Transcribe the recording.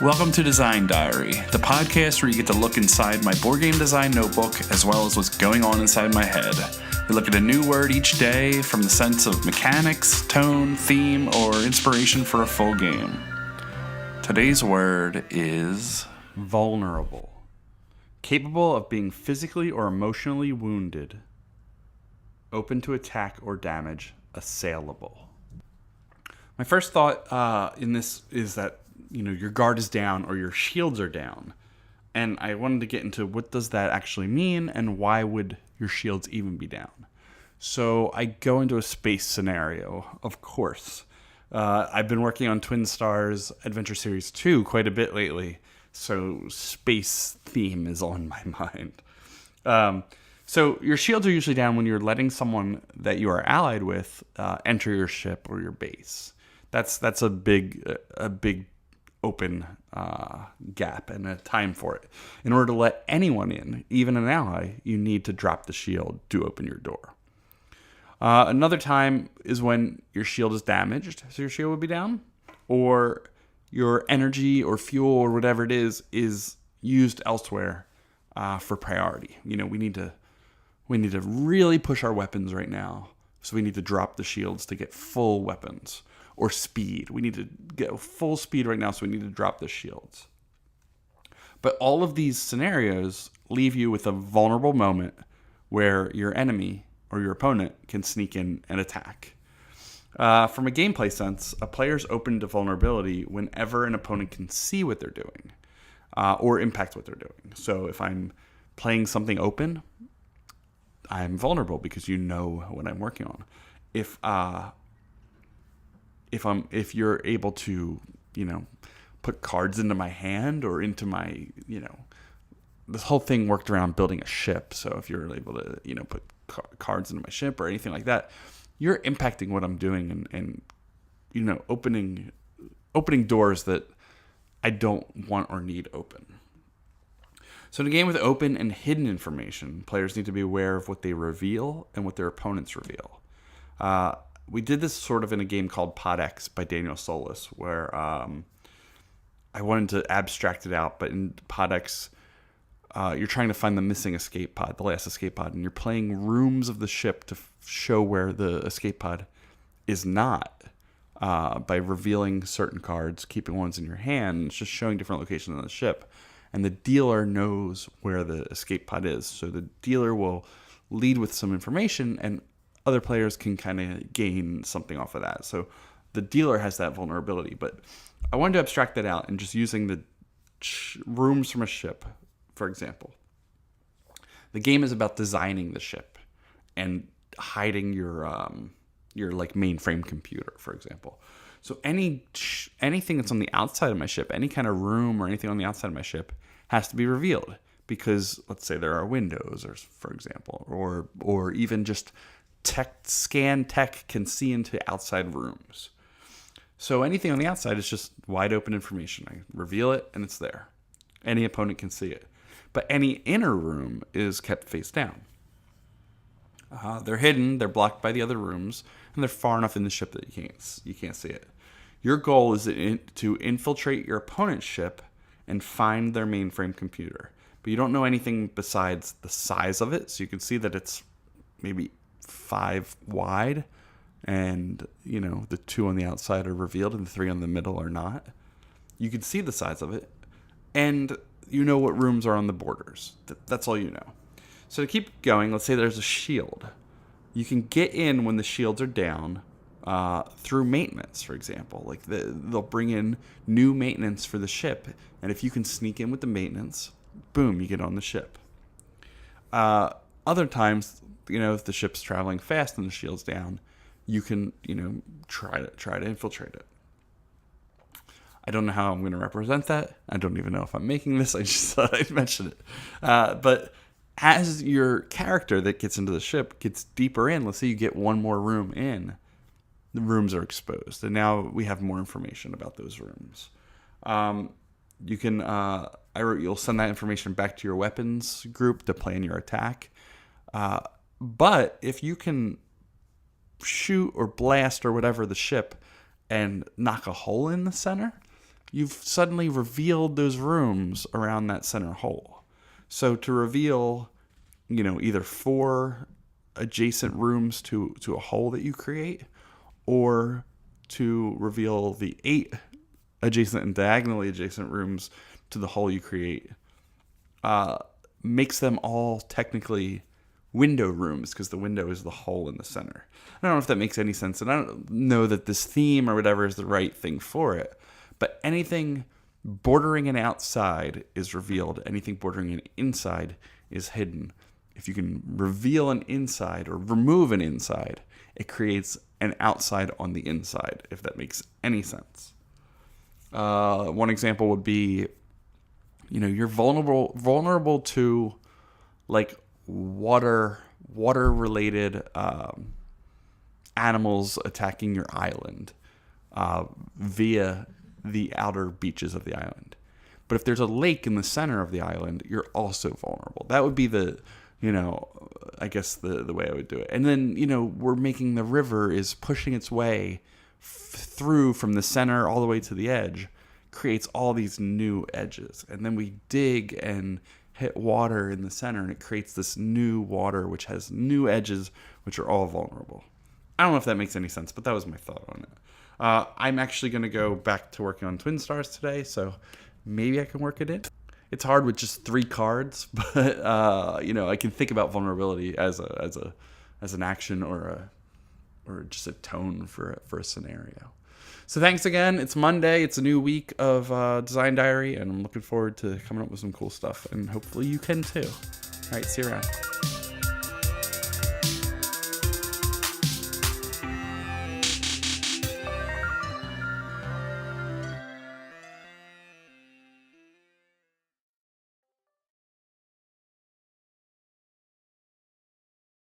Welcome to Design Diary, the podcast where you get to look inside my board game design notebook as well as what's going on inside my head. We look at a new word each day from the sense of mechanics, tone, theme, or inspiration for a full game. Today's word is vulnerable. Capable of being physically or emotionally wounded. Open to attack or damage. Assailable. My first thought in this is that your guard is down or your shields are down. And I wanted to get into what does that actually mean and why would your shields even be down. So I go into a space scenario, of course. I've been working on Twin Stars Adventure Series 2 quite a bit lately, so space theme is on my mind. So your shields are usually down when you're letting someone that you are allied with enter your ship or your base. That's a big open gap and a time for it. In order to let anyone in, even an ally, you need to drop the shield to open your door. Another time is when your shield is damaged, so your shield would be down, or your energy or fuel or whatever it is used elsewhere for priority. We need to really push our weapons right now, so we need to drop the shields to get full weapons. Or speed. We need to get full speed right now, so we need to drop the shields. But all of these scenarios leave you with a vulnerable moment where your enemy or your opponent can sneak in and attack. From a gameplay sense, a player's open to vulnerability whenever an opponent can see what they're doing or impact what they're doing. So if I'm playing something open, I'm vulnerable because you know what I'm working on. If you're able to, put cards into my hand or into my, this whole thing worked around building a ship. So if you're able to, put cards into my ship or anything like that, you're impacting what I'm doing and opening doors that I don't want or need open. So in a game with open and hidden information, players need to be aware of what they reveal and what their opponents reveal. We did this sort of in a game called Pod X by Daniel Solis, where I wanted to abstract it out, but in Pod X, you're trying to find the missing escape pod, the last escape pod, and you're playing rooms of the ship to show where the escape pod is not by revealing certain cards, keeping ones in your hand, it's just showing different locations on the ship. And the dealer knows where the escape pod is, so the dealer will lead with some information, and other players can kind of gain something off of that. So the dealer has that vulnerability. But I wanted to abstract that out and just using the rooms from a ship, for example. The game is about designing the ship and hiding your like mainframe computer, for example. So anything that's on the outside of my ship, any kind of room or anything on the outside of my ship has to be revealed because let's say there are windows, or for example, or even just scan tech can see into outside rooms. So anything on the outside is just wide open information. I reveal it and it's there. Any opponent can see it. But any inner room is kept face down. They're hidden, they're blocked by the other rooms, and they're far enough in the ship that you can't see it. Your goal is to infiltrate your opponent's ship and find their mainframe computer. But you don't know anything besides the size of it, so you can see that it's maybe 5 wide, and the 2 on the outside are revealed and the 3 on the middle are not. You can see the size of it, and you know what rooms are on the borders. That's all you know. So to keep going, let's say there's a shield. You can get in when the shields are down through maintenance, for example. Like they'll bring in new maintenance for the ship, and if you can sneak in with the maintenance, boom, you get on the ship. Other times, if the ship's traveling fast and the shield's down, you can, try to infiltrate it. I don't know how I'm going to represent that. I don't even know if I'm making this. I just thought I'd mention it. But as your character that gets into the ship gets deeper in, let's say you get one more room in, the rooms are exposed. And now we have more information about those rooms. You can, you'll send that information back to your weapons group to plan your attack. But if you can shoot or blast or whatever the ship and knock a hole in the center, you've suddenly revealed those rooms around that center hole. So to reveal, either 4 adjacent rooms to a hole that you create, or to reveal the 8 adjacent and diagonally adjacent rooms to the hole you create, makes them all technically window rooms, because the window is the hole in the center. I don't know if that makes any sense, and I don't know that this theme or whatever is the right thing for it, but anything bordering an outside is revealed. Anything bordering an inside is hidden. If you can reveal an inside or remove an inside, it creates an outside on the inside, if that makes any sense. One example would be, you're vulnerable to like water related animals attacking your island via the outer beaches of the island. But if there's a lake in the center of the island, you're also vulnerable. That would be the way I would do it. And then, we're making the river is pushing its way through from the center all the way to the edge, creates all these new edges. And then we dig and hit water in the center, and it creates this new water, which has new edges, which are all vulnerable. I don't know if that makes any sense, but that was my thought on it. I'm actually going to go back to working on Twin Stars today, so maybe I can work it in. It's hard with just 3 cards, but I can think about vulnerability as an action or just a tone for a scenario. So thanks again. It's Monday. It's a new week of Design Diary, and I'm looking forward to coming up with some cool stuff, and hopefully you can too. All right, see you around.